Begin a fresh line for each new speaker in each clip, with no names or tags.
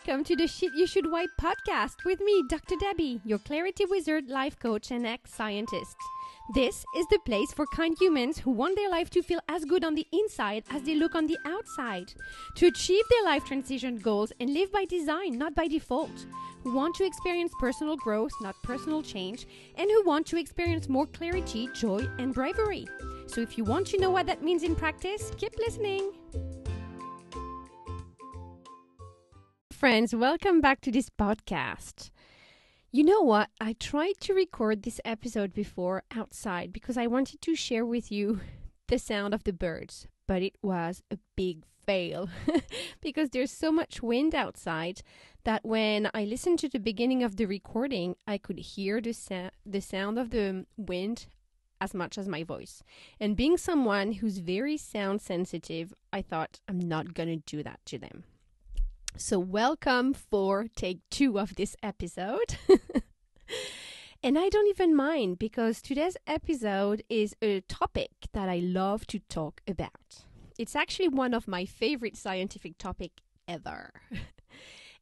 welcome to the Shit You Should Wipe podcast with me, Dr. Debbie, your clarity wizard, life coach, and ex-scientist. This is the place for kind humans who want their life to feel as good on the inside as they look on the outside, to achieve their life transition goals and live by design, not by default, who want to experience personal growth, not personal change, and who want to experience more clarity, joy, and bravery. So if you want to know what that means in practice, keep listening. Friends, welcome back to this podcast. You know what? I tried to record this episode before outside because I wanted to share with you the sound of the birds, but it was a big fail because there's so much wind outside that when I listened to the beginning of the recording, I could hear the sound of the wind as much as my voice. And being someone who's very sound sensitive, I thought I'm not going to do that to them. So welcome for take 2 of this episode. And I don't even mind because today's episode is a topic that I love to talk about. It's actually one of my favorite scientific topics ever.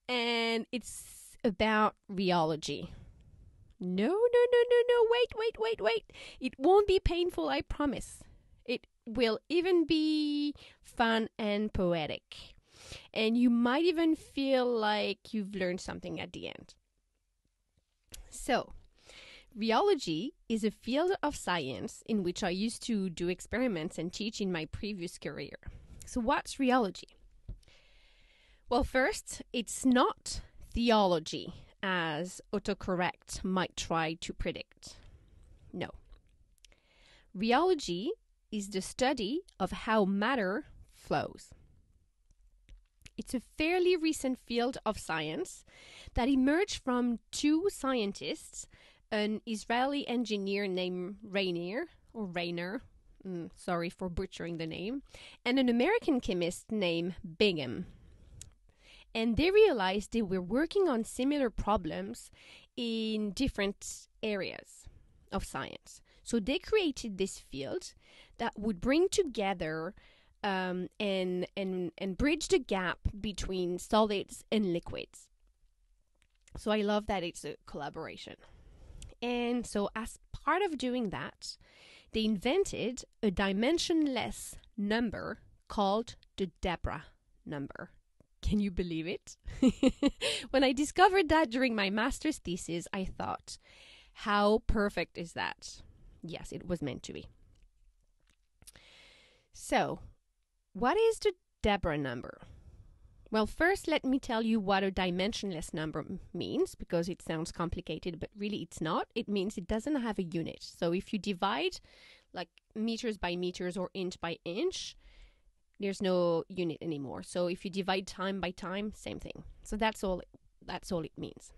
And it's about rheology. No, wait. It won't be painful, I promise. It will even be fun and poetic. And you might even feel like you've learned something at the end. So, rheology is a field of science in which I used to do experiments and teach in my previous career. So what's rheology? Well, first, it's not theology, as autocorrect might try to predict. No. Rheology is the study of how matter flows. It's a fairly recent field of science that emerged from 2 scientists, an Israeli engineer named Rainer, sorry for butchering the name, and an American chemist named Bingham. And they realized they were working on similar problems in different areas of science. So they created this field that would bring together and bridge the gap between solids and liquids. So I love that it's a collaboration. And so as part of doing that, they invented a dimensionless number called the Deborah number. Can you believe it? When I discovered that during my master's thesis, I thought, how perfect is that? Yes, it was meant to be. So, what is the Deborah number? Well, first, let me tell you what a dimensionless number means, because it sounds complicated, but really it's not. It means it doesn't have a unit. So if you divide like meters by meters or inch by inch, there's no unit anymore. So if you divide time by time, same thing. So that's all it means.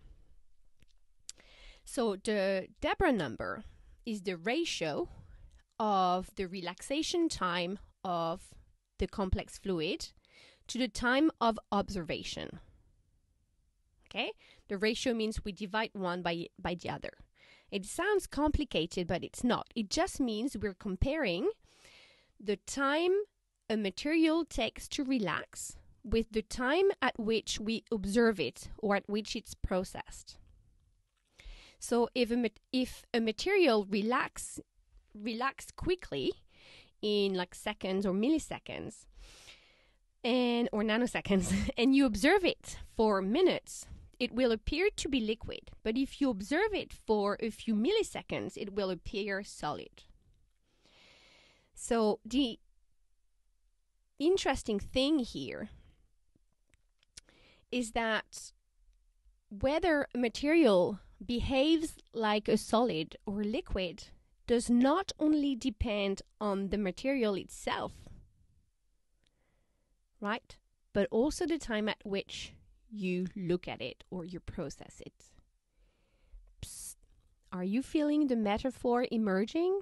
So the Deborah number is the ratio of the relaxation time of the complex fluid to the time of observation. Okay? The ratio means we divide one by the other. It sounds complicated, but it's not. It just means we're comparing the time a material takes to relax with the time at which we observe it or at which it's processed. So if a material relaxes quickly in like seconds or milliseconds or nanoseconds and you observe it for minutes, it will appear to be liquid. But if you observe it for a few milliseconds, it will appear solid. So the interesting thing here is that whether a material behaves like a solid or liquid does not only depend on the material itself, right? But also the time at which you look at it or you process it. Psst. Are you feeling the metaphor emerging?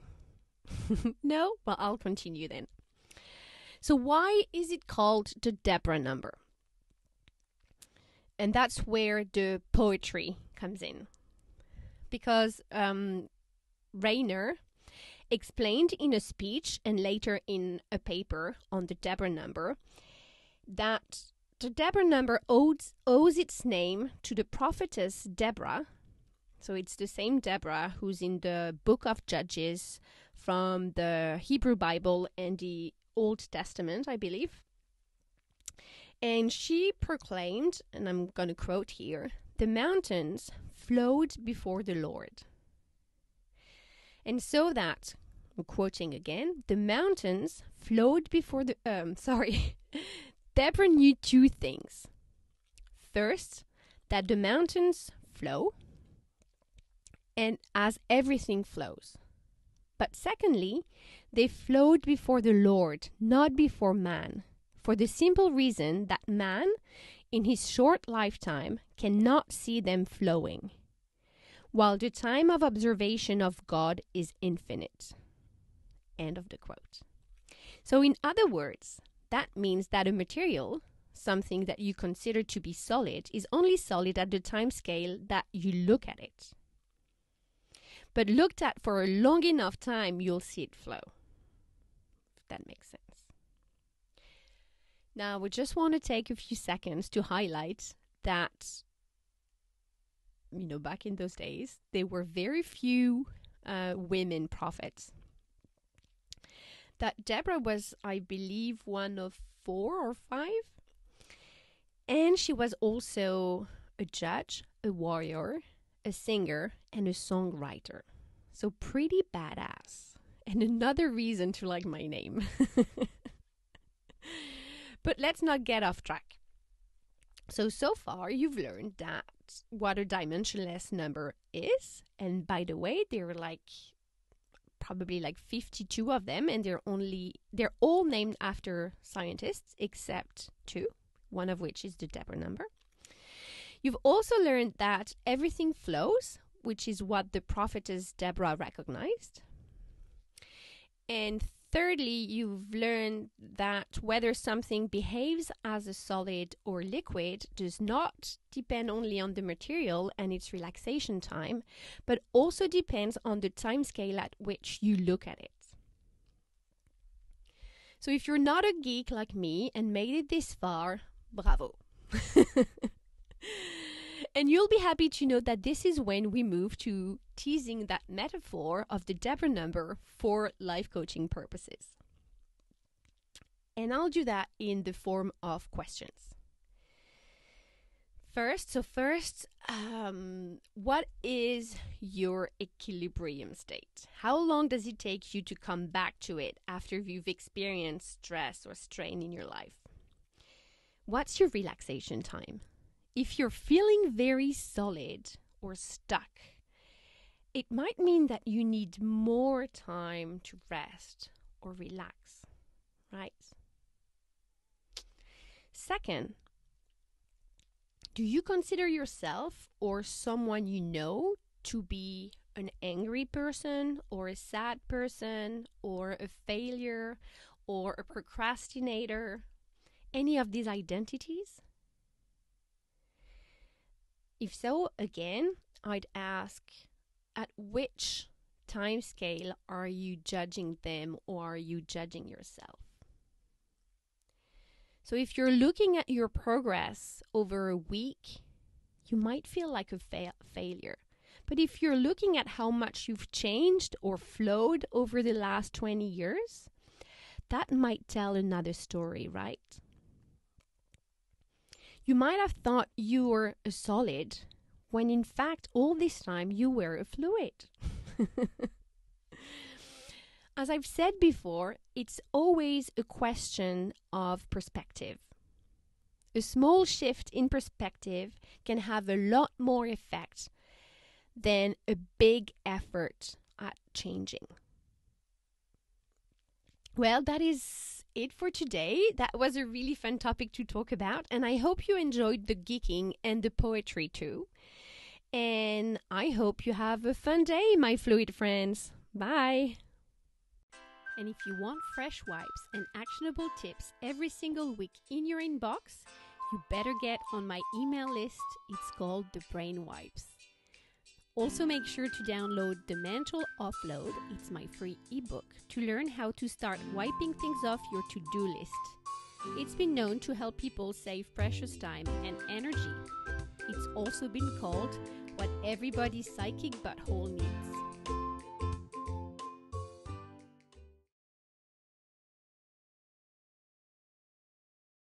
No? Well, I'll continue then. So why is it called the Deborah number? And that's where the poetry comes in. Because Rainer explained in a speech and later in a paper on the Deborah number that The Deborah number owes its name to the prophetess Deborah. So it's the same Deborah who's in the book of Judges from the Hebrew Bible and the Old Testament, I believe. And she proclaimed, and I'm going to quote here, "The mountains flowed before the Lord." And so that, I'm quoting again, the mountains flowed before the, Deborah knew two things. First, that the mountains flow, and as everything flows. But secondly, they flowed before the Lord, not before man, for the simple reason that man, in his short lifetime, cannot see them flowing, while the time of observation of God is infinite. End of the quote. So in other words, that means that a material, something that you consider to be solid, is only solid at the time scale that you look at it. But looked at for a long enough time, you'll see it flow. If that makes sense. Now, we just want to take a few seconds to highlight that, back in those days, there were very few women prophets. That Deborah was, I believe, one of 4 or 5. And she was also a judge, a warrior, a singer, and a songwriter. So pretty badass. And another reason to like my name. But let's not get off track. So far you've learned that what a dimensionless number is. And by the way, there are probably 52 of them, and they're all named after scientists except 2, one of which is the Deborah number. You've also learned that everything flows, which is what the prophetess Deborah recognized. And thirdly, you've learned that whether something behaves as a solid or liquid does not depend only on the material and its relaxation time, but also depends on the time scale at which you look at it. So if you're not a geek like me and made it this far, bravo. And you'll be happy to know that this is when we move to teasing that metaphor of the Deborah number for life coaching purposes. And I'll do that in the form of questions. First, what is your equilibrium state? How long does it take you to come back to it after you've experienced stress or strain in your life? What's your relaxation time? If you're feeling very solid or stuck, it might mean that you need more time to rest or relax, right? Second, do you consider yourself or someone you know to be an angry person or a sad person or a failure or a procrastinator? Any of these identities? If so, again, I'd ask, at which time scale are you judging them or are you judging yourself? So if you're looking at your progress over a week, you might feel like a failure. But if you're looking at how much you've changed or flowed over the last 20 years, that might tell another story, right? You might have thought you were a solid, when in fact all this time you were a fluid. As I've said before, it's always a question of perspective. A small shift in perspective can have a lot more effect than a big effort at changing. Well, that is it for today. That was a really fun topic to talk about, and I hope you enjoyed the geeking and the poetry too. And I hope you have a fun day, my fluid friends. Bye. And if you want fresh wipes and actionable tips every single week in your inbox, you better get on my email list. It's called the Brain Wipes. Also, make sure to download the Mental Offload. It's my free ebook to learn how to start wiping things off your to-do list. It's been known to help people save precious time and energy. It's also been called what everybody's psychic butthole needs.